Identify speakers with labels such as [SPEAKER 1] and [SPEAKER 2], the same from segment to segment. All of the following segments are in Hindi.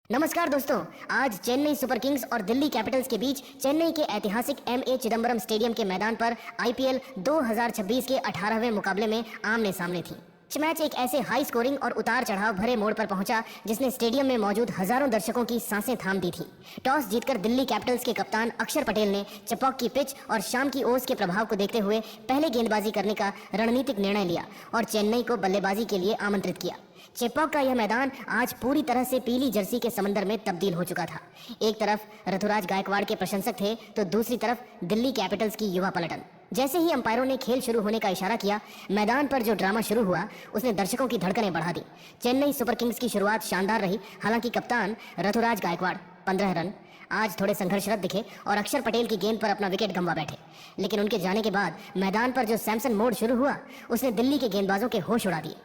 [SPEAKER 1] नमस्कार दोस्तों। आज चेन्नई सुपर किंग्स और दिल्ली कैपिटल्स के बीच चेन्नई के ऐतिहासिक एम.ए. चिदंबरम स्टेडियम के मैदान पर आईपीएल 2026 के 18वें मुकाबले में आमने सामने थी। मैच एक ऐसे हाई स्कोरिंग और उतार चढ़ाव भरे मोड़ पर पहुंचा जिसने स्टेडियम में मौजूद हजारों दर्शकों की सांसें थाम दी थी। टॉस जीतकर दिल्ली कैपिटल्स के कप्तान अक्षर पटेल ने चेपॉक की पिच और शाम की ओस के प्रभाव को देखते हुए पहले गेंदबाजी करने का रणनीतिक निर्णय लिया और चेन्नई को बल्लेबाजी के लिए आमंत्रित किया। चेपॉक का यह मैदान आज पूरी तरह से पीली जर्सी के समंदर में तब्दील हो चुका था। एक तरफ ऋतुराज गायकवाड़ के प्रशंसक थे तो दूसरी तरफ दिल्ली कैपिटल्स की युवा पलटन। जैसे ही अंपायरों ने खेल शुरू होने का इशारा किया, मैदान पर जो ड्रामा शुरू हुआ उसने दर्शकों की धड़कनें बढ़ा दी। चेन्नई सुपर किंग्स की शुरुआत शानदार रही। हालांकि कप्तान ऋतुराज गायकवाड़ 15 रन आज थोड़े संघर्षरत दिखे और अक्षर पटेल की गेंद पर अपना विकेट गंवा बैठे। लेकिन उनके जाने के बाद मैदान पर जो सैमसन मोड शुरू हुआ उसने दिल्ली के गेंदबाजों के होश उड़ा दिए।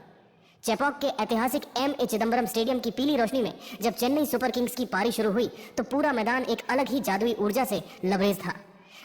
[SPEAKER 1] चेपॉक के ऐतिहासिक एम.ए. चिदंबरम स्टेडियम की पीली रोशनी में जब चेन्नई सुपर किंग्स की पारी शुरू हुई तो पूरा मैदान एक अलग ही जादुई ऊर्जा से लबरेज था।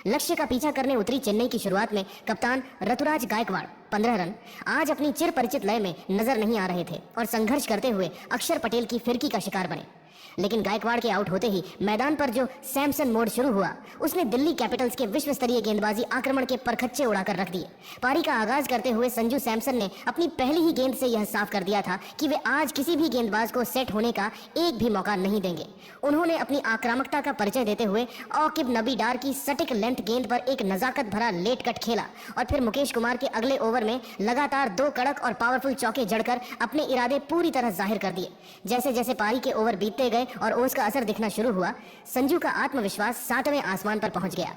[SPEAKER 1] लक्ष्य का पीछा करने उतरी चेन्नई की शुरुआत में कप्तान ऋतुराज गायकवाड़ 15 रन आज अपनी चिर परिचित लय में नजर नहीं आ रहे थे और संघर्ष करते हुए अक्षर पटेल की फिरकी का शिकार बने। लेकिन गायकवाड़ के आउट होते ही मैदान पर जो सैमसन मोड शुरू हुआ उसने दिल्ली कैपिटल्स के विश्व स्तरीय गेंदबाजी आक्रमण के परखच्चे उड़ाकर रख दिए। पारी का आगाज करते हुए संजू सैमसन ने अपनी पहली ही गेंद से यह साफ कर दिया था कि वे आज किसी भी गेंदबाज को सेट होने का एक भी मौका नहीं देंगे। उन्होंने अपनी आक्रामकता का परिचय देते हुए औकिब नबी डार की सटीक लेंथ गेंद पर एक नजाकत भरा लेट कट खेला और फिर मुकेश कुमार के अगले ओवर में लगातार 2 कड़क और पावरफुल चौके जड़कर अपने इरादे पूरी तरह जाहिर कर दिए। जैसे जैसे पारी के ओवर बीतते गए और ओस का असर दिखना शुरू हुआ, संजू का आत्मविश्वास 7वें आसमान पर पहुंच गया।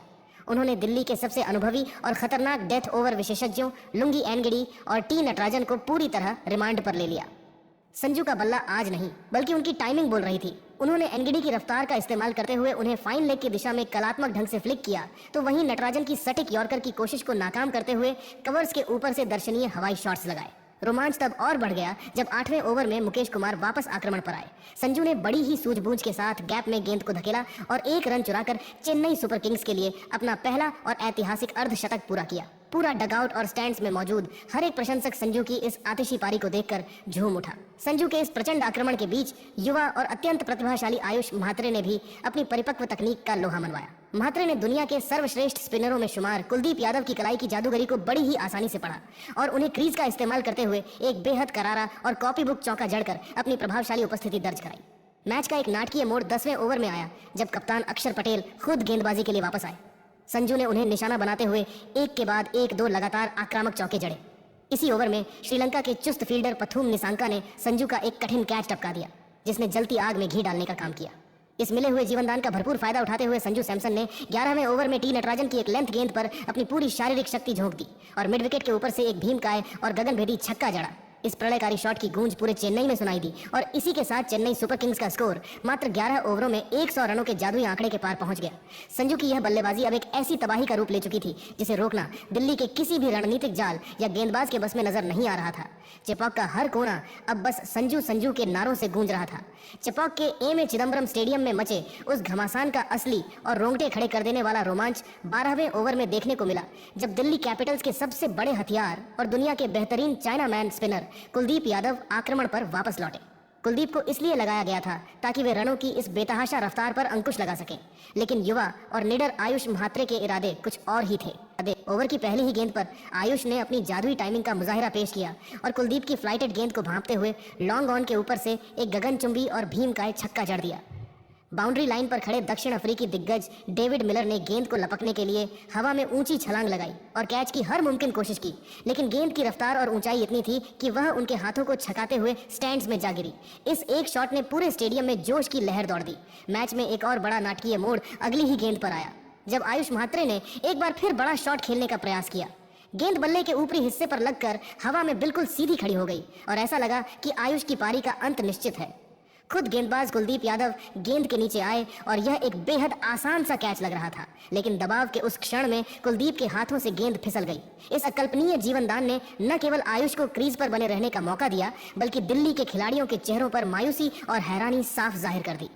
[SPEAKER 1] उन्होंने दिल्ली के सबसे अनुभवी और खतरनाक डेथ ओवर विशेषज्ञों लुंगी एनगिडी और टी नटराजन को पूरी तरह रिमांड पर ले लिया। संजू का बल्ला आज नहीं बल्कि उनकी टाइमिंग बोल रही थी। उन्होंने एनगिडी की रफ्तार का इस्तेमाल करते हुए उन्हें फाइन लेग की दिशा में कलात्मक ढंग से फ्लिक किया, तो वहीं नटराजन की सटीक यॉर्कर की कोशिश को नाकाम करते हुए कवर्स के ऊपर से दर्शनीय हवाई शॉट्स लगाए। रोमांच तब और बढ़ गया जब 8वें ओवर में मुकेश कुमार वापस आक्रमण पर आए। संजू ने बड़ी ही सूझबूझ के साथ गैप में गेंद को धकेला और 1 रन चुराकर चेन्नई सुपर किंग्स के लिए अपना पहला और ऐतिहासिक अर्धशतक पूरा किया। पूरा डगआउट और स्टैंड्स में मौजूद हर एक प्रशंसक संजू की इस आतिशी पारी को देखकर झूम उठा। संजू के इस प्रचंड आक्रमण के बीच युवा और अत्यंत प्रतिभाशाली आयुष म्हात्रे ने भी अपनी परिपक्व तकनीक का लोहा मनवाया। म्हात्रे ने दुनिया के सर्वश्रेष्ठ स्पिनरों में शुमार कुलदीप यादव की कलाई की जादूगरी को बड़ी ही आसानी से पढ़ा और उन्हें क्रीज का इस्तेमाल करते हुए एक बेहद करारा और कॉपी बुक चौका जड़कर अपनी प्रभावशाली उपस्थिति दर्ज कराई। मैच का एक नाटकीय मोड़ 10वें ओवर में आया जब कप्तान अक्षर पटेल खुद गेंदबाजी के लिए वापस आए। संजू ने उन्हें निशाना बनाते हुए एक के बाद एक 2 लगातार आक्रामक चौके जड़े। इसी ओवर में श्रीलंका के चुस्त फील्डर पथुम निसांका ने संजू का एक कठिन कैच टपका दिया जिसने जलती आग में घी डालने का काम किया। इस मिले हुए जीवनदान का भरपूर फायदा उठाते हुए संजू सैमसन ने 11वें ओवर में टी नटराजन की एक लेंथ गेंद पर अपनी पूरी शारीरिक शक्ति झोंक दी और मिड विकेट के ऊपर से एक भीमकाय और गगनभेदी छक्का जड़ा। इस प्रलयकारी शॉट की गूंज पूरे चेन्नई में सुनाई दी और इसी के साथ चेन्नई सुपर किंग्स का स्कोर मात्र 11 ओवरों में 100 रनों के जादुई आंकड़े के पार पहुंच गया। संजू की यह बल्लेबाजी अब एक ऐसी तबाही का रूप ले चुकी थी जिसे रोकना दिल्ली के किसी भी रणनीतिक जाल या गेंदबाज के बस में नजर नहीं आ रहा था। चेपॉक का हर कोना अब बस संजू संजू के नारों से गूंज रहा था। चेपॉक के एम.ए. चिदंबरम स्टेडियम में मचे उस घमासान का असली और रोंगटे खड़े कर देने वाला रोमांच 12वें ओवर में देखने को मिला जब दिल्ली कैपिटल्स के सबसे बड़े हथियार और दुनिया के बेहतरीन चाइनामैन स्पिनर कुलदीप यादव आक्रमण पर वापस लौटे। कुलदीप को इसलिए लगाया गया था ताकि वे रनों की इस बेतहाशा रफ्तार पर अंकुश लगा सकें, लेकिन युवा और निडर आयुष म्हात्रे के इरादे कुछ और ही थे। ओवर की पहली ही गेंद पर आयुष ने अपनी जादुई टाइमिंग का मुजाहिरा पेश किया और कुलदीप की फ्लाइटेड गेंद को भांपते हुए लॉन्ग ऑन के ऊपर से एक गगनचुंबी और भीमकाय छक्का जड़ दिया। बाउंड्री लाइन पर खड़े दक्षिण अफ्रीकी दिग्गज डेविड मिलर ने गेंद को लपकने के लिए हवा में ऊंची छलांग लगाई और कैच की हर मुमकिन कोशिश की, लेकिन गेंद की रफ्तार और ऊंचाई इतनी थी कि वह उनके हाथों को छकाते हुए स्टैंड्स में जा गिरी। इस एक शॉट ने पूरे स्टेडियम में जोश की लहर दौड़ दी। मैच में एक और बड़ा नाटकीय मोड़ अगली ही गेंद पर आया जब आयुष म्हात्रे ने एक बार फिर बड़ा शॉट खेलने का प्रयास किया। गेंद बल्ले के ऊपरी हिस्से पर लगकर हवा में बिल्कुल सीधी खड़ी हो गई और ऐसा लगा कि आयुष की पारी का अंत निश्चित है। खुद गेंदबाज कुलदीप यादव गेंद के नीचे आए और यह एक बेहद आसान सा कैच लग रहा था, लेकिन दबाव के उस क्षण में कुलदीप के हाथों से गेंद फिसल गई। इस अकल्पनीय जीवनदान ने न केवल आयुष को क्रीज पर बने रहने का मौका दिया बल्कि दिल्ली के खिलाड़ियों के चेहरों पर मायूसी और हैरानी साफ जाहिर कर दी।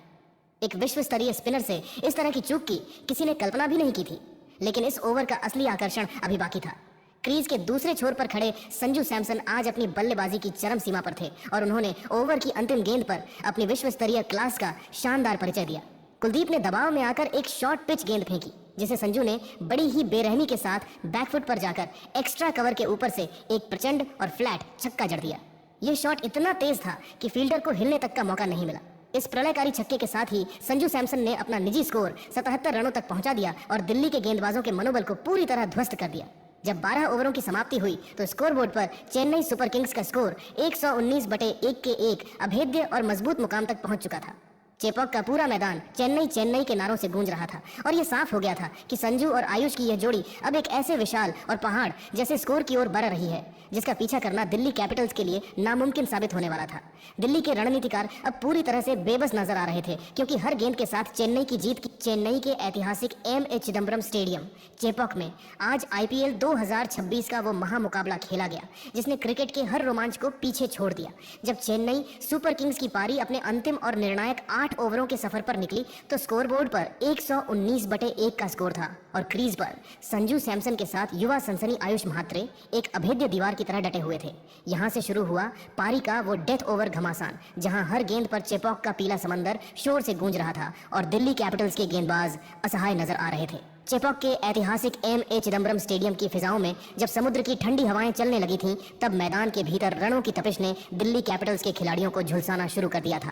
[SPEAKER 1] एक विश्व स्तरीय स्पिनर से इस तरह की चूक की किसी ने कल्पना भी नहीं की थी, लेकिन इस ओवर का असली आकर्षण अभी बाकी था। क्रीज के दूसरे छोर पर खड़े संजू सैमसन आज अपनी बल्लेबाजी की चरम सीमा पर थे और उन्होंने ओवर की अंतिम गेंद पर अपनी विश्व स्तरीय क्लास का शानदार परिचय दिया। कुलदीप ने दबाव में आकर एक शॉर्ट पिच गेंद फेंकी, जिसे संजू ने बड़ी ही बेरहमी के साथ बैकफुट पर जाकर एक्स्ट्रा कवर के ऊपर से एक प्रचंड और फ्लैट छक्का जड़ दिया। यह शॉट इतना तेज था कि फील्डर को हिलने तक का मौका नहीं मिला। इस प्रलयकारी छक्के के साथ ही संजू सैमसन ने अपना निजी स्कोर 77 रनों तक पहुंचा दिया और दिल्ली के गेंदबाजों के मनोबल को पूरी तरह ध्वस्त कर दिया। जब 12 ओवरों की समाप्ति हुई तो स्कोरबोर्ड पर चेन्नई सुपर किंग्स का स्कोर 119/1 के एक अभेद्य और मजबूत मुकाम तक पहुंच चुका था। चेपॉक का पूरा मैदान चेन्नई के नारों से गूंज रहा था और यह साफ हो गया था कि संजू और आयुष की यह जोड़ी अब एक ऐसे विशाल और पहाड़ जैसे स्कोर की ओर बढ़ रही है जिसका पीछा करना दिल्ली कैपिटल्स के लिए नामुमकिन साबित होने वाला था। दिल्ली के रणनीतिकार अब पूरी तरह से बेबस नजर आ रहे थे, क्योंकि हर गेंद के साथ चेन्नई की जीत की चेन्नई के ऐतिहासिक एम.ए. चिदम्बरम स्टेडियम चेपॉक में आज आईपीएल 2026 का वो महामुकाबला खेला गया जिसने क्रिकेट के हर रोमांच को पीछे छोड़ दिया। जब चेन्नई सुपर किंग्स की पारी अपने अंतिम और निर्णायक 8 ओवरों के सफर पर निकली तो स्कोरबोर्ड पर 119/1 का स्कोर था और क्रीज पर संजू सैमसन के साथ युवा सनसनी आयुष म्हात्रे एक अभेद्य दीवार की तरह डटे हुए थे। यहां से शुरू हुआ पारी का वो डेथ ओवर घमासान, जहां हर गेंद पर चेपॉक का पीला समंदर शोर से गूंज रहा था और दिल्ली कैपिटल्स के गेंदबाज असहाय नजर आ रहे थे। चेपॉक के ऐतिहासिक एम.ए. चिदम्बरम स्टेडियम की फिजाओं में जब समुद्र की ठंडी हवाएं चलने लगी थीं, तब मैदान के भीतर रणों की तपिश ने दिल्ली कैपिटल्स के खिलाड़ियों को झुलसाना शुरू कर दिया था।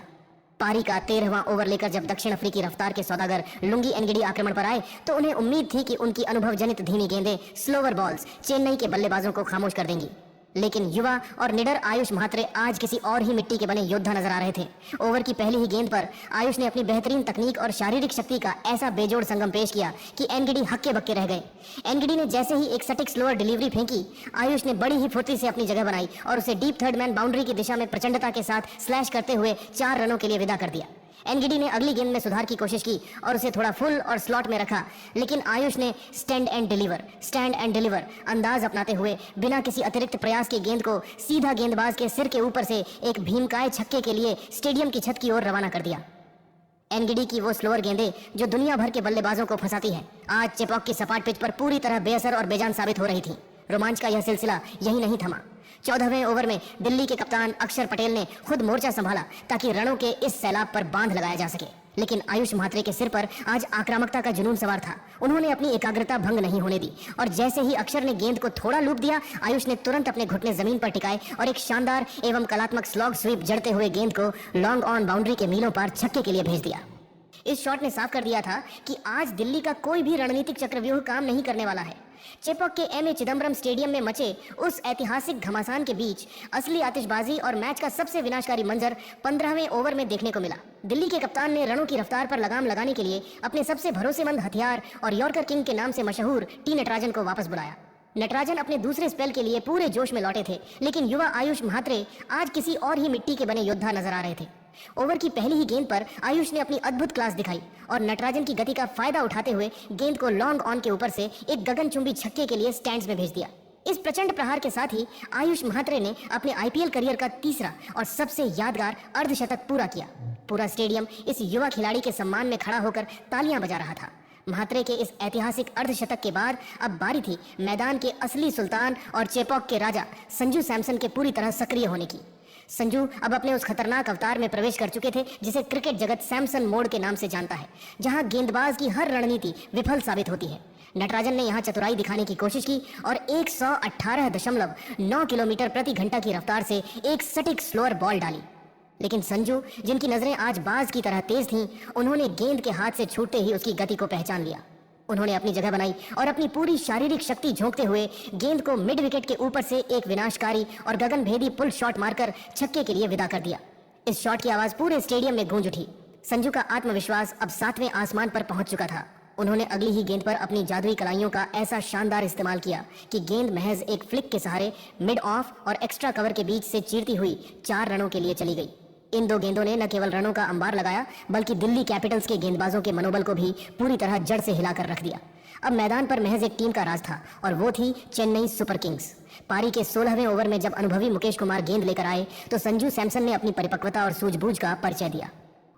[SPEAKER 1] पारी का 13वां ओवर लेकर जब दक्षिण अफ्रीकी रफ्तार के सौदागर लुंगी एनगिडी आक्रमण पर आए तो उन्हें उम्मीद थी कि उनकी अनुभव जनित धीमी गेंदें, स्लोवर बॉल्स चेन्नई के बल्लेबाजों को खामोश कर देंगी। लेकिन युवा और निडर आयुष म्हात्रे आज किसी और ही मिट्टी के बने योद्धा नजर आ रहे थे। ओवर की पहली ही गेंद पर आयुष ने अपनी बेहतरीन तकनीक और शारीरिक शक्ति का ऐसा बेजोड़ संगम पेश किया कि एनगिडी हक्के बक्के रह गए। एनगिडी ने जैसे ही एक सटीक स्लोअर डिलीवरी फेंकी, आयुष ने बड़ी ही फुर्ती से अपनी जगह बनाई और उसे डीप थर्ड मैन बाउंड्री की दिशा में प्रचंडता के साथ स्लैश करते हुए 4 रनों के लिए विदा कर दिया। एनगिडी ने अगली गेंद में सुधार की कोशिश की और उसे थोड़ा फुल और स्लॉट में रखा, लेकिन आयुष ने स्टैंड एंड डिलीवर अंदाज अपनाते हुए बिना किसी अतिरिक्त प्रयास के गेंद को सीधा गेंदबाज के सिर के ऊपर से एक भीमकाय छक्के के लिए स्टेडियम की छत की ओर रवाना कर दिया। एनगिडी की वो स्लोअर गेंदें जो दुनिया भर के बल्लेबाजों को फंसाती है, आज चेपॉक की सपाट पिच पर पूरी तरह बेअसर और बेजान साबित हो रही थी। रोमांच का यह सिलसिला यही नहीं थमा। 14वें ओवर में दिल्ली के कप्तान अक्षर पटेल ने खुद मोर्चा संभाला ताकि रणों के इस सैलाब पर बांध लगाया जा सके, लेकिन आयुष म्हात्रे के सिर पर आज आक्रामकता का जुनून सवार था। उन्होंने अपनी एकाग्रता भंग नहीं होने दी और जैसे ही अक्षर ने गेंद को थोड़ा लूप दिया, आयुष ने तुरंत अपने घुटने जमीन पर टिकाए और एक शानदार एवं कलात्मक स्लॉग स्वीप जड़ते हुए गेंद को लॉन्ग ऑन बाउंड्री के मीलों पार छक्के के लिए भेज दिया। इस शॉट ने साफ कर दिया था कि आज दिल्ली का कोई भी रणनीतिक चक्रव्यूह काम नहीं करने वाला है। चेपॉक के एम.ए. चिदम्बरम स्टेडियम में मचे उस ऐतिहासिक घमासान के बीच असली आतिशबाजी और मैच का सबसे विनाशकारी मंजर 15वें ओवर में देखने को मिला। दिल्ली के कप्तान ने रणों की रफ्तार पर लगाम लगाने के लिए अपने सबसे भरोसेमंद हथियार और यॉर्कर किंग के नाम से मशहूर टी नटराजन को वापस बुलाया। नटराजन अपने दूसरे स्पेल के लिए पूरे जोश में लौटे थे, लेकिन युवा आयुष म्हात्रे आज किसी और ही मिट्टी के बने योद्धा नजर आ रहे थे। ओवर की पहली ही गेंद पर आयुष ने अपनी अद्भुत क्लास दिखाई और नटराजन की गति का फायदा उठाते हुए गेंद को लॉन्ग ऑन के ऊपर से एक गगनचुंबी छक्के के लिए स्टैंड्स में भेज दिया। इस प्रचंड प्रहार के साथ ही आयुष म्हात्रे ने अपने आईपीएल करियर का तीसरा और सबसे यादगार अर्धशतक पूरा किया। पूरा स्टेडियम इस युवा खिलाड़ी के सम्मान में खड़ा होकर तालियां बजा रहा था। म्हात्रे के इस ऐतिहासिक अर्धशतक के बाद अब बारी थी मैदान के असली सुल्तान और चेपॉक के राजा संजू सैमसन के पूरी तरह सक्रिय होने की। संजू अब अपने उस खतरनाक अवतार में प्रवेश कर चुके थे जिसे क्रिकेट जगत सैमसन मोड के नाम से जानता है, जहां गेंदबाज की हर रणनीति विफल साबित होती है। नटराजन ने यहां चतुराई दिखाने की कोशिश की और 118.9 किलोमीटर प्रति घंटा की रफ्तार से एक सटीक स्लोअर बॉल डाली, लेकिन संजू, जिनकी नजरें आज बाज की तरह तेज थीं, उन्होंने गेंद के हाथ से छूटते ही उसकी गति को पहचान लिया। उन्होंने अपनी जगह बनाई और अपनी पूरी शारीरिक शक्ति झोंकते हुए गेंद को मिड विकेट के ऊपर से एक विनाशकारी और गगनभेदी पुल शॉट मारकर छक्के के लिए विदा कर दिया। इस शॉट की आवाज पूरे स्टेडियम में गूंज उठी। संजू का आत्मविश्वास अब 7वें आसमान पर पहुंच चुका था। उन्होंने अगली ही गेंद पर अपनी जादुई कलाइयों का ऐसा शानदार इस्तेमाल किया कि गेंद महज एक फ्लिक के सहारे मिड ऑफ और एक्स्ट्रा कवर के बीच से चीरती हुई 4 रनों के लिए चली गई। इन 2 गेंदों ने न केवल रनों का अंबार लगाया, बल्कि दिल्ली कैपिटल्स के गेंदबाजों के मनोबल को भी पूरी तरह जड़ से हिलाकर रख दिया। अब मैदान पर महज एक टीम का राज था और वो थी चेन्नई सुपर किंग्स। पारी के 16वें ओवर में जब अनुभवी मुकेश कुमार गेंद लेकर आए तो संजू सैमसन ने अपनी परिपक्वता और सूझबूझ का परिचय दिया।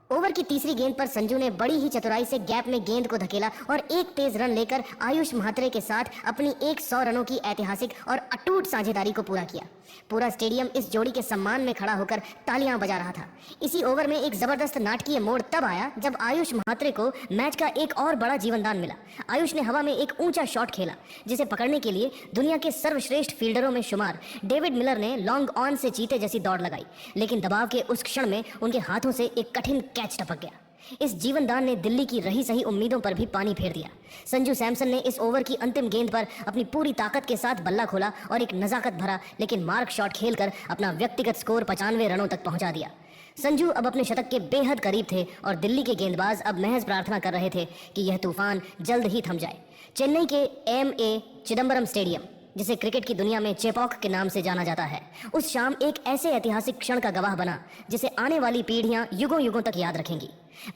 [SPEAKER 1] ओवर की तीसरी गेंद पर संजू ने बड़ी ही चतुराई से गैप में गेंद को धकेला और एक तेज रन लेकर आयुष म्हात्रे के साथ अपनी 100 रनों की ऐतिहासिक और अटूट साझेदारी को पूरा किया। पूरा स्टेडियम इस जोड़ी के सम्मान में खड़ा होकर तालियां बजा रहा था। इसी ओवर में एक जबरदस्त नाटकीय मोड़ तब आया जब आयुष म्हात्रे को मैच का एक और बड़ा जीवनदान मिला। आयुष ने हवा में एक ऊंचा शॉट खेला जिसे पकड़ने के लिए दुनिया के सर्वश्रेष्ठ फील्डरों में शुमार डेविड मिलर ने लॉन्ग ऑन से चीते जैसी दौड़ लगाई, लेकिन दबाव के उस क्षण में उनके हाथों से एक कठिन कैच टपक गया। इस जीवनदान ने दिल्ली की रही सही उम्मीदों पर भी पानी फेर दिया। संजू सैमसन ने इस ओवर की अंतिम गेंद पर अपनी पूरी ताकत के साथ बल्ला खोला और एक नजाकत भरा लेकिन मार्क शॉट खेलकर अपना व्यक्तिगत स्कोर 95 रनों तक पहुंचा दिया। संजू अब अपने शतक के बेहद करीब थे और दिल्ली के गेंदबाज अब महज प्रार्थना कर रहे थे कि यह तूफान जल्द ही थम जाए। चेन्नई के एम.ए. चिदम्बरम स्टेडियम, जिसे क्रिकेट की दुनिया में चेपॉक के नाम से जाना जाता है, उस शाम एक ऐसे ऐतिहासिक क्षण का गवाह बना जिसे आने वाली पीढ़ियां युगों युगों तक याद रखेंगी।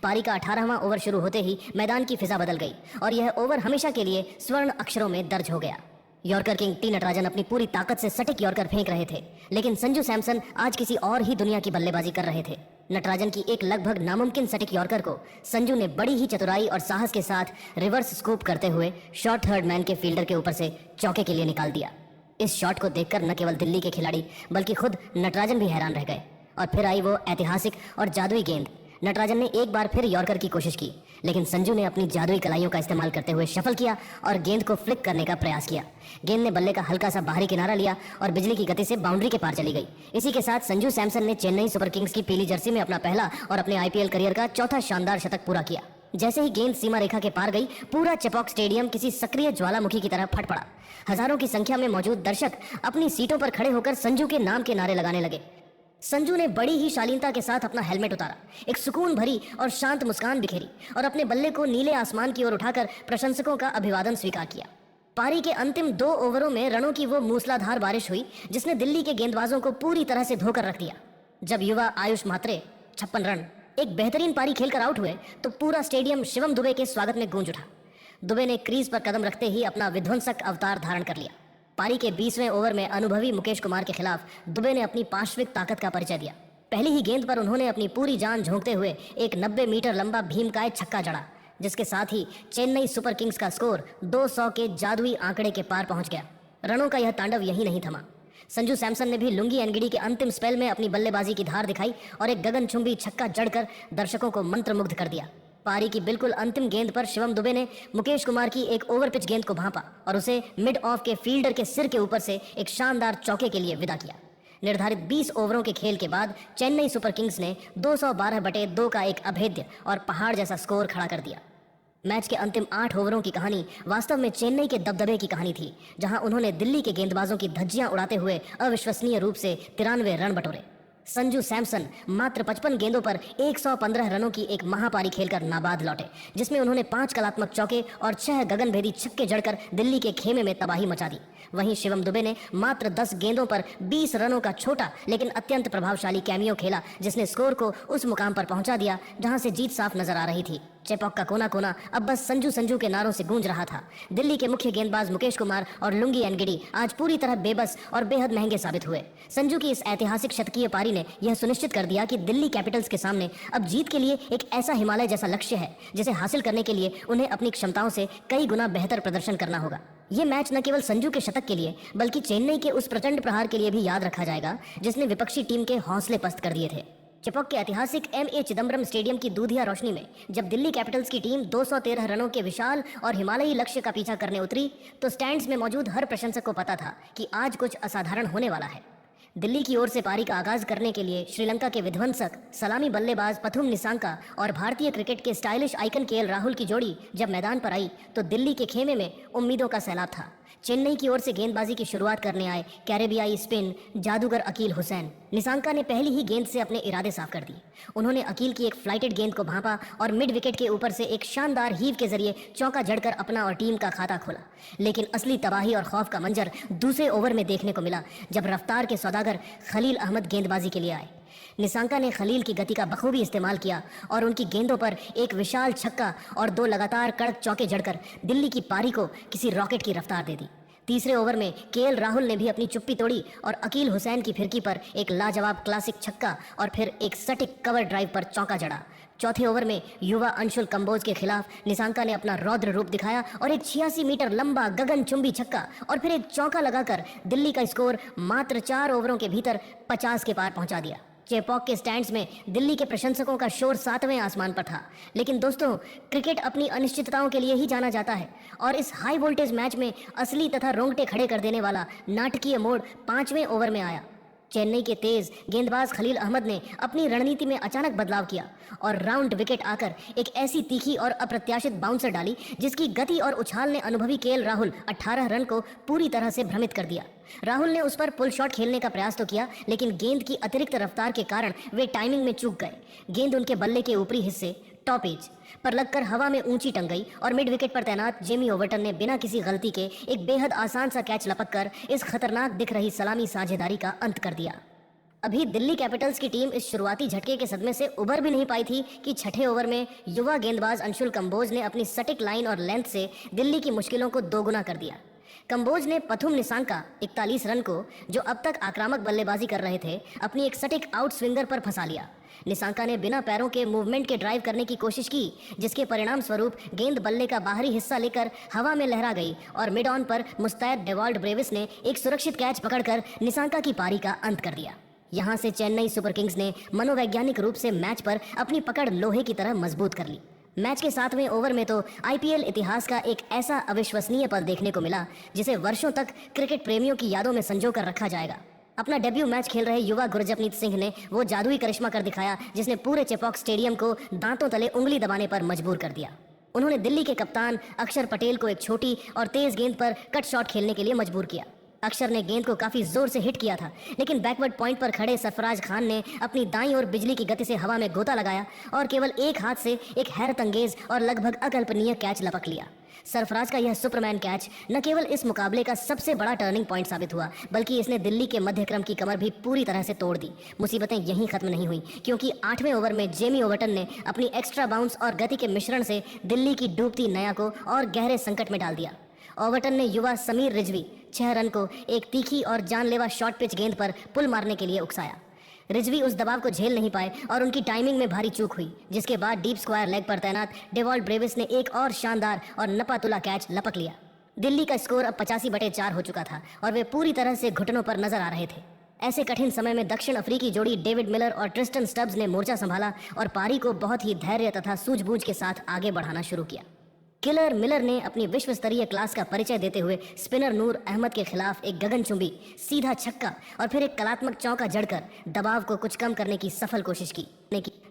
[SPEAKER 1] पारी का 18वां ओवर शुरू होते ही मैदान की फिजा बदल गई और यह ओवर हमेशा के लिए स्वर्ण अक्षरों में दर्ज हो गया। यॉर्कर किंग टी नटराजन अपनी पूरी ताकत से सटीक यॉर्कर फेंक रहे थे, लेकिन संजू सैमसन आज किसी और ही दुनिया की बल्लेबाजी कर रहे थे। नटराजन की एक लगभग नामुमकिन सटीक यॉर्कर को संजू ने बड़ी ही चतुराई और साहस के साथ रिवर्स स्कूप करते हुए शॉर्ट थर्ड मैन के फील्डर के ऊपर से चौके के लिए निकाल दिया। इस शॉट को देखकर न केवल दिल्ली के खिलाड़ी बल्कि खुद नटराजन भी हैरान रह गए। और फिर आई वो ऐतिहासिक और जादुई गेंद। नटराजन ने एक बार फिर यॉर्कर की कोशिश की, लेकिन संजू ने अपनी जादुई कलाइयों का इस्तेमाल करते हुए शफल किया और गेंद को फ्लिक करने का प्रयास किया। गेंद ने बल्ले का हल्का सा बाहरी किनारा लिया और बिजली की गति से बाउंड्री के पार चली गई। इसी के साथ संजू सैमसन ने चेन्नई सुपर किंग्स की पीली जर्सी में अपना पहला और अपने आईपीएल करियर का चौथा शानदार शतक पूरा किया। जैसे ही गेंद सीमा रेखा के पार गई, पूरा चेपॉक स्टेडियम किसी सक्रिय ज्वालामुखी की तरह फट पड़ा। हजारों की संख्या में मौजूद दर्शक अपनी सीटों पर खड़े होकर संजू के नाम के नारे लगाने लगे। संजू ने बड़ी ही शालीनता के साथ अपना हेलमेट उतारा, एक सुकून भरी और शांत मुस्कान बिखेरी और अपने बल्ले को नीले आसमान की ओर उठाकर प्रशंसकों का अभिवादन स्वीकार किया। पारी के अंतिम 2 ओवरों में रनों की वो मूसलाधार बारिश हुई जिसने दिल्ली के गेंदबाजों को पूरी तरह से धोकर रख दिया। जब युवा आयुष म्हात्रे 56 रन एक बेहतरीन पारी खेलकर आउट हुए तो पूरा स्टेडियम शिवम दुबे के स्वागत में गूंज उठा। दुबे ने क्रीज पर कदम रखते ही अपना विध्वंसक अवतार धारण कर लिया। पारी के 20वें ओवर में अनुभवी मुकेश कुमार के खिलाफ दुबे ने अपनी पार्श्विक ताकत का परिचय दिया। पहली ही गेंद पर उन्होंने अपनी पूरी जान झोंकते हुए एक 90 मीटर लंबा भीमकाय छक्का जड़ा, जिसके साथ ही चेन्नई सुपर किंग्स का स्कोर 200 के जादुई आंकड़े के पार पहुंच गया। रनों का यह तांडव यही नहीं थमा। संजू सैमसन ने भी लुंगी एनगिडी के अंतिम स्पेल में अपनी बल्लेबाजी की धार दिखाई और एक गगनचुंबी छक्का जड़कर दर्शकों को मंत्रमुग्ध कर दिया। पारी की बिल्कुल अंतिम गेंद पर शिवम दुबे ने मुकेश कुमार की एक ओवर पिच गेंद को भांपा और उसे मिड ऑफ के फील्डर के सिर के ऊपर से एक शानदार चौके के लिए विदा किया। निर्धारित 20 ओवरों के खेल के बाद चेन्नई सुपर किंग्स ने 212/2 का एक अभेद्य और पहाड़ जैसा स्कोर खड़ा कर दिया। मैच के अंतिम 8 ओवरों की कहानी वास्तव में चेन्नई के दबदबे की कहानी थी, जहां उन्होंने दिल्ली के गेंदबाजों की धज्जियां उड़ाते हुए अविश्वसनीय रूप से 93 रन बटोरे। संजू सैमसन मात्र 55 गेंदों पर 115 रनों की एक महापारी खेलकर नाबाद लौटे, जिसमें उन्होंने 5 कलात्मक चौके और 6 गगनभेदी छक्के जड़कर दिल्ली के खेमे में तबाही मचा दी। वहीं शिवम दुबे ने मात्र 10 गेंदों पर 20 रनों का छोटा लेकिन अत्यंत प्रभावशाली कैमियो खेला, जिसने स्कोर को उस मुकाम पर पहुंचा दिया जहां से जीत साफ नजर आ रही थी। चेपॉक का कोना कोना अब बस संजू संजू के नारों से गूंज रहा था। दिल्ली के मुख्य गेंदबाज मुकेश कुमार और लुंगी एनगिडी आज पूरी तरह बेबस और बेहद महंगे साबित हुए। संजू की इस ऐतिहासिक शतकीय पारी ने यह सुनिश्चित कर दिया कि दिल्ली कैपिटल्स के सामने अब जीत के लिए एक ऐसा हिमालय जैसा लक्ष्य है, जिसे हासिल करने के लिए उन्हें अपनी क्षमताओं से कई गुना बेहतर प्रदर्शन करना होगा। ये मैच न केवल संजू के शतक के लिए बल्कि चेन्नई के उस प्रचंड प्रहार के लिए भी याद रखा जाएगा जिसने विपक्षी टीम के हौसले पस्त कर दिए थे। चेपॉक के ऐतिहासिक एम.ए. चिदम्बरम स्टेडियम की दूधिया रोशनी में जब दिल्ली कैपिटल्स की टीम 213 रनों के विशाल और हिमालयी लक्ष्य का पीछा करने उतरी तो स्टैंड्स में मौजूद हर प्रशंसक को पता था कि आज कुछ असाधारण होने वाला है। दिल्ली की ओर से पारी का आगाज करने के लिए श्रीलंका के विध्वंसक सलामी बल्लेबाज पथुम निसांका और भारतीय क्रिकेट के स्टाइलिश आइकन केएल राहुल की जोड़ी जब मैदान पर आई तो दिल्ली के खेमे में उम्मीदों का सैलाब था। चेन्नई की ओर से गेंदबाजी की शुरुआत करने आए कैरेबियाई स्पिन जादूगर अकील हुसैन। निसांका ने पहली ही गेंद से अपने इरादे साफ कर दिए। उन्होंने अकील की एक फ्लाइटेड गेंद को भांपा और मिड विकेट के ऊपर से एक शानदार हीव के जरिए चौका जड़कर अपना और टीम का खाता खोला। लेकिन असली तबाही और खौफ का मंजर दूसरे ओवर में देखने को मिला जब रफ्तार के सौदागर खलील अहमद गेंदबाजी के लिए आए। निसांका ने खलील की गति का बखूबी इस्तेमाल किया और उनकी गेंदों पर एक विशाल छक्का और 2 लगातार कड़क चौके जड़कर दिल्ली की पारी को किसी रॉकेट की रफ्तार दे दी। तीसरे ओवर में केएल राहुल ने भी अपनी चुप्पी तोड़ी और अकील हुसैन की फिरकी पर एक लाजवाब क्लासिक छक्का और फिर एक सटीक कवर ड्राइव पर चौका जड़ा। चौथे ओवर में युवा अंशुल कंबोज के खिलाफ निशांका ने अपना रौद्र रूप दिखाया और एक 86 मीटर लंबा गगनचुंबी छक्का और फिर एक चौका लगाकर दिल्ली का स्कोर मात्र 4 ओवरों के भीतर 50 के पार पहुंचा दिया। चेपॉक के स्टैंड्स में दिल्ली के प्रशंसकों का शोर 7वें आसमान पर था। लेकिन दोस्तों, क्रिकेट अपनी अनिश्चितताओं के लिए ही जाना जाता है और इस हाई वोल्टेज मैच में असली तथा रोंगटे खड़े कर देने वाला नाटकीय मोड़ 5वें ओवर में आया। चेन्नई के तेज गेंदबाज खलील अहमद ने अपनी रणनीति में अचानक बदलाव किया और राउंड विकेट आकर एक ऐसी तीखी और अप्रत्याशित बाउंसर डाली जिसकी गति और उछाल ने अनुभवी केएल राहुल 18 रन को पूरी तरह से भ्रमित कर दिया। राहुल ने उस पर पुल शॉट खेलने का प्रयास तो किया, लेकिन गेंद की अतिरिक्त रफ्तार के कारण वे टाइमिंग में चूक गए। गेंद उनके बल्ले के ऊपरी हिस्से टॉप एज पर लगकर हवा में ऊंची टंग गई और मिड विकेट पर तैनात जेमी ओवर्टन ने बिना किसी गलती के एक बेहद आसान सा कैच लपककर इस खतरनाक दिख रही सलामी साझेदारी का अंत कर दिया। अभी दिल्ली कैपिटल्स की टीम इस शुरुआती झटके के सदमे से उबर भी नहीं पाई थी कि छठे ओवर में युवा गेंदबाज अंशुल कंबोज ने अपनी सटीक लाइन और लेंथ से दिल्ली की मुश्किलों को दोगुना कर दिया। कंबोज ने पथुम निशांका 41 रन को, जो अब तक आक्रामक बल्लेबाजी कर रहे थे, अपनी एक सटीक आउट स्विंगर पर फंसा लिया। निशांका ने बिना पैरों के मूवमेंट के ड्राइव करने की कोशिश की, जिसके परिणाम स्वरूप गेंद बल्ले का बाहरी हिस्सा लेकर हवा में लहरा गई और मिड ऑन पर मुस्तैद डेवाल्ड ब्रेविस ने एक सुरक्षित कैच पकड़कर निशांका की पारी का अंत कर दिया। यहां से चेन्नई सुपर किंग्स ने मनोवैज्ञानिक रूप से मैच पर अपनी पकड़ लोहे की तरह मजबूत कर ली। मैच के 7वें ओवर में तो आईपीएल इतिहास का एक ऐसा अविश्वसनीय पल देखने को मिला जिसे वर्षों तक क्रिकेट प्रेमियों की यादों में संजो कर रखा जाएगा। अपना डेब्यू मैच खेल रहे युवा गुरजपनीत सिंह ने वो जादुई करिश्मा कर दिखाया जिसने पूरे चेपॉक स्टेडियम को दांतों तले उंगली दबाने पर मजबूर कर दिया। उन्होंने दिल्ली के कप्तान अक्षर पटेल को एक छोटी और तेज गेंद पर कट शॉट खेलने के लिए मजबूर किया। अक्षर ने गेंद को काफी जोर से हिट किया था, लेकिन बैकवर्ड पॉइंट पर खड़े सरफराज खान ने अपनी दाईं ओर बिजली की गति से हवा में गोता लगाया और केवल एक हाथ से एक हैरत अंगेज और लगभग अकल्पनीय कैच लपक लिया। सरफराज का यह सुपरमैन कैच न केवल इस मुकाबले का सबसे बड़ा टर्निंग पॉइंट साबित हुआ, बल्कि इसने दिल्ली के मध्यक्रम की कमर भी पूरी तरह से तोड़ दी। मुसीबतें यहीं खत्म नहीं हुई, क्योंकि 8वें ओवर में जेमी ओवर्टन ने अपनी एक्स्ट्रा बाउंस और गति के मिश्रण से दिल्ली की डूबती नया को और गहरे संकट में डाल दिया। ओवर्टन ने युवा समीर रिजवी 6 रन को एक तीखी और जानलेवा शॉर्ट पिच गेंद पर पुल मारने के लिए उकसाया। रिजवी उस दबाव को झेल नहीं पाए और उनकी टाइमिंग में भारी चूक हुई, जिसके बाद डीप स्क्वायर लेग पर तैनात डेवाल्ड ब्रेविस ने एक और शानदार और नपातुला कैच लपक लिया। दिल्ली का स्कोर अब 85/4 हो चुका था और वे पूरी तरह से घुटनों पर नजर आ रहे थे। ऐसे कठिन समय में दक्षिण अफ्रीकी जोड़ी डेविड मिलर और ट्रिस्टन स्टब्स ने मोर्चा संभाला और पारी को बहुत ही धैर्य तथा सूझबूझ के साथ आगे बढ़ाना शुरू किया। किलर मिलर ने अपनी विश्व स्तरीय क्लास का परिचय देते हुए स्पिनर नूर अहमद के खिलाफ एक गगनचुंबी सीधा छक्का और फिर एक कलात्मक चौका जड़कर दबाव को कुछ कम करने की सफल कोशिश की।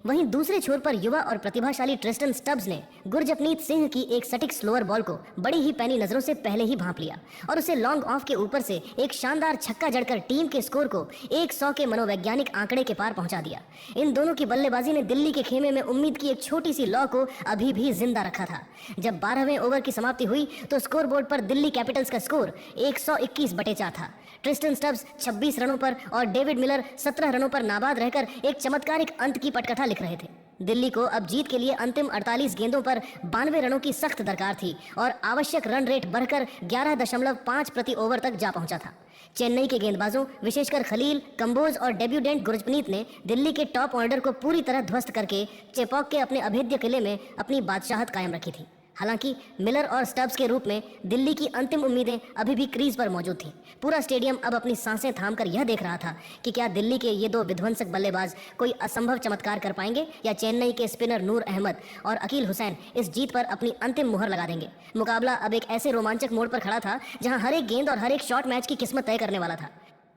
[SPEAKER 1] वहीं दूसरे छोर पर युवा और प्रतिभाशाली ट्रिस्टन स्टब्स ने गुरजपनीत सिंह की एक सटीक स्लोअर बॉल को बड़ी ही पैनी नजरों से पहले ही भांप लिया और उसे लॉन्ग ऑफ के ऊपर से एक शानदार छक्का जड़कर टीम के स्कोर को 100 के मनोवैज्ञानिक आंकड़े के पार पहुंचा दिया। इन दोनों की बल्लेबाजी ने दिल्ली के खेमे में उम्मीद की एक छोटी सी लौ को अभी भी जिंदा रखा था। जब 12वें ओवर की समाप्ति हुई तो स्कोरबोर्ड पर दिल्ली कैपिटल्स का स्कोर 121/4 था। ट्रिस्टन स्टब्स 26 रनों पर और डेविड मिलर 17 रनों पर नाबाद रहकर एक चमत्कारिक अंत की पटकथा लिख रहे थे। दिल्ली को अब जीत के लिए अंतिम 48 गेंदों पर 92 रनों की सख्त दरकार थी और आवश्यक रन रेट बढ़कर 11.5 प्रति ओवर तक जा पहुंचा था। चेन्नई के गेंदबाजों विशेषकर खलील, कंबोज और डेब्यूडेंट गुरजपनीत ने दिल्ली के टॉप ऑर्डर को पूरी तरह ध्वस्त करके चेपॉक के अपने अभेद्य किले में अपनी बादशाहत कायम रखी थी। हालांकि मिलर और स्टब्स के रूप में दिल्ली की अंतिम उम्मीदें अभी भी क्रीज पर मौजूद थीं। पूरा स्टेडियम अब अपनी सांसें थामकर यह देख रहा था कि क्या दिल्ली के ये दो विध्वंसक बल्लेबाज कोई असंभव चमत्कार कर पाएंगे या चेन्नई के स्पिनर नूर अहमद और अकील हुसैन इस जीत पर अपनी अंतिम मुहर लगा देंगे। मुकाबला अब एक ऐसे रोमांचक मोड़ पर खड़ा था जहां हर एक गेंद और हर एक शॉट मैच की किस्मत तय करने वाला था।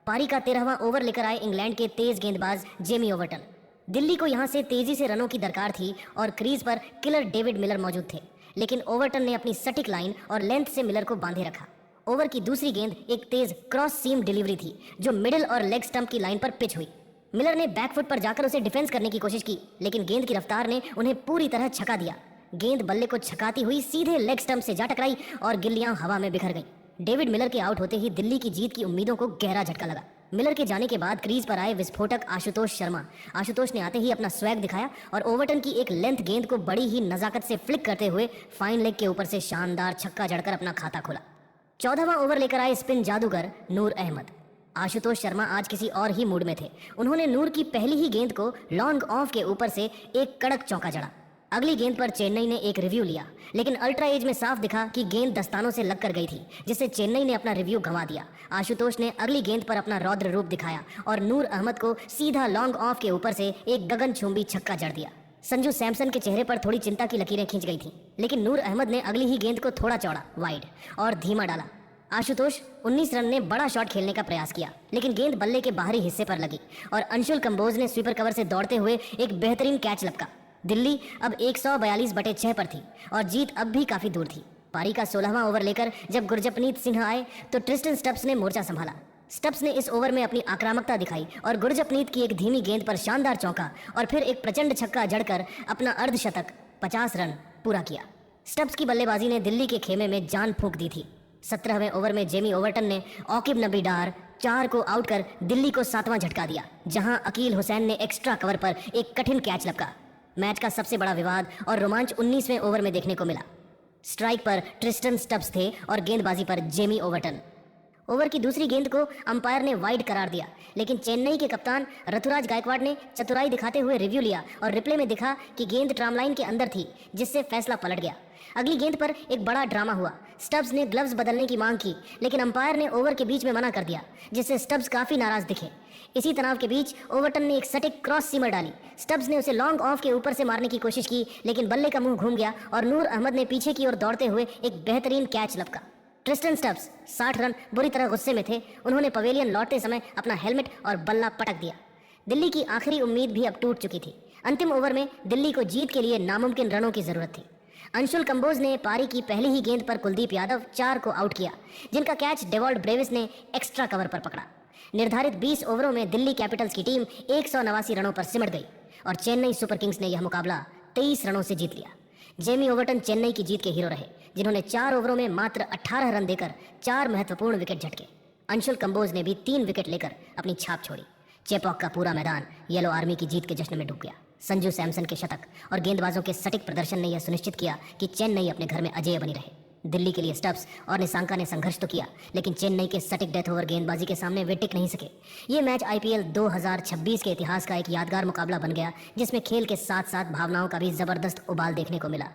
[SPEAKER 1] पारी का 13वां ओवर लेकर आए इंग्लैंड के तेज गेंदबाज जेमी ओवर्टन। दिल्ली को यहां से तेजी से रनों की दरकार थी और क्रीज पर किलर डेविड मिलर मौजूद थे, लेकिन ओवर्टन ने अपनी सटीक लाइन और लेंथ से मिलर को बांधे रखा। ओवर की दूसरी गेंद एक तेज क्रॉस सीम डिलीवरी थी जो मिडिल और लेग स्टंप की लाइन पर पिच हुई। मिलर ने बैकफुट पर जाकर उसे डिफेंस करने की कोशिश की, लेकिन गेंद की रफ्तार ने उन्हें पूरी तरह छका दिया। गेंद बल्ले को छकाती हुई सीधे लेग स्टंप से जा टकराई और गिल्लियां हवा में बिखर गईं। डेविड मिलर के आउट होते ही दिल्ली की जीत की उम्मीदों को गहरा झटका लगा। मिलर के जाने के बाद क्रीज पर आए विस्फोटक आशुतोष शर्मा। आशुतोष ने आते ही अपना स्वैग दिखाया और ओवर्टन की एक लेंथ गेंद को बड़ी ही नजाकत से फ्लिक करते हुए फाइन लेग के ऊपर से शानदार छक्का जड़कर अपना खाता खोला। 14वां ओवर लेकर आए स्पिन जादूगर नूर अहमद। आशुतोष शर्मा आज किसी और ही मूड में थे। उन्होंने नूर की पहली ही गेंद को लॉन्ग ऑफ के ऊपर से एक कड़क चौका जड़ा। अगली गेंद पर चेन्नई ने एक रिव्यू लिया, लेकिन अल्ट्रा एज में साफ दिखा कि गेंद दस्तानों से लगकर गई थी, जिससे चेन्नई ने अपना रिव्यू गंवा दिया। आशुतोष ने अगली गेंद पर अपना रौद्र रूप दिखाया और नूर अहमद को सीधा लॉन्ग ऑफ के ऊपर से एक गगनचुंबी छक्का जड़ दिया। संजू सैमसन के चेहरे पर थोड़ी चिंता की लकीरें खींच गई थीं, लेकिन नूर अहमद ने अगली ही गेंद को थोड़ा चौड़ा वाइड और धीमा डाला। आशुतोष 19 रन ने बड़ा शॉट खेलने का प्रयास किया, लेकिन गेंद बल्ले के बाहरी हिस्से पर लगी और अंशुल कंबोज ने स्वीपर कवर से दौड़ते हुए एक बेहतरीन कैच लपका। दिल्ली अब 142/6 पर थी और जीत अब भी काफी दूर थी। पारी का 16वां ओवर लेकर जब गुरजपनीत सिंह आए तो ट्रिस्टन स्टब्स ने मोर्चा संभाला। स्टब्स ने इस ओवर में अपनी आक्रामकता दिखाई और गुरजपनीत की एक धीमी गेंद पर शानदार चौका और फिर एक प्रचंड छक्का जड़कर अपना अर्धशतक 50 रन पूरा किया। स्टब्स की बल्लेबाजी ने दिल्ली के खेमे में जान फूंक दी थी। 17वें ओवर में जेमी ओवर्टन ने ऑकिब नबी डार 4 को आउट कर दिल्ली को 7वां झटका दिया, जहां अकील हुसैन ने एक्स्ट्रा कवर पर एक कठिन कैच लपका। मैच का सबसे बड़ा विवाद और रोमांच 19वें ओवर में देखने को मिला। स्ट्राइक पर ट्रिस्टन स्टब्स थे और गेंदबाजी पर जेमी ओवर्टन। ओवर की दूसरी गेंद को अंपायर ने वाइड करार दिया, लेकिन चेन्नई के कप्तान ऋतुराज गायकवाड़ ने चतुराई दिखाते हुए रिव्यू लिया और रिप्ले में दिखा कि गेंद ट्राम लाइन के अंदर थी, जिससे फैसला पलट गया। अगली गेंद पर एक बड़ा ड्रामा हुआ। स्टब्स ने ग्लव्स बदलने की मांग की, लेकिन अंपायर ने ओवर के बीच में मना कर दिया, जिससे स्टब्स काफी नाराज दिखे। इसी तनाव के बीच ओवर्टन ने एक सटीक क्रॉस सीमर डाली। स्टब्स ने उसे लॉन्ग ऑफ के ऊपर से मारने की कोशिश की, लेकिन बल्ले का मुंह घूम गया और नूर अहमद ने पीछे की ओर दौड़ते हुए एक बेहतरीन कैच लपका। ट्रिस्टन स्टब्स 60 रन बुरी तरह गुस्से में थे। उन्होंने पवेलियन लौटते समय अपना हेलमेट और बल्ला पटक दिया। दिल्ली की आखिरी उम्मीद भी अब टूट चुकी थी। अंतिम ओवर में दिल्ली को जीत के लिए नामुमकिन रनों की जरूरत थी। अंशुल कंबोज ने पारी की पहली ही गेंद पर कुलदीप यादव 4 को आउट किया, जिनका कैच डेवॉल्ड ब्रेविस ने एक्स्ट्रा कवर पर पकड़ा। निर्धारित 20 ओवरों में दिल्ली कैपिटल्स की टीम 189 रनों पर सिमट गई और चेन्नई सुपर किंग्स ने यह मुकाबला 23 रनों से जीत लिया। जेमी ओवर्टन चेन्नई की जीत के हीरो रहे, जिन्होंने 4 ओवरों में मात्र 18 रन देकर 4 महत्वपूर्ण विकेट झटके। अंशुल कंबोज ने भी 3 विकेट लेकर अपनी छाप छोड़ी। चेपॉक का पूरा मैदान येलो आर्मी की जीत के जश्न में डूब गया। संजू सैमसन के शतक और गेंदबाजों के सटीक प्रदर्शन ने यह सुनिश्चित किया कि चेन्नई अपने घर में अजेय बनी रहे। दिल्ली के लिए स्टब्स और निसांका ने संघर्ष तो किया, लेकिन चेन्नई के सटीक डेथ ओवर गेंदबाजी के सामने वे टिक नहीं सके। ये मैच आईपीएल 2026 के इतिहास का एक यादगार मुकाबला बन गया, जिसमें खेल के साथ साथ भावनाओं का भी जबरदस्त उबाल देखने को मिला।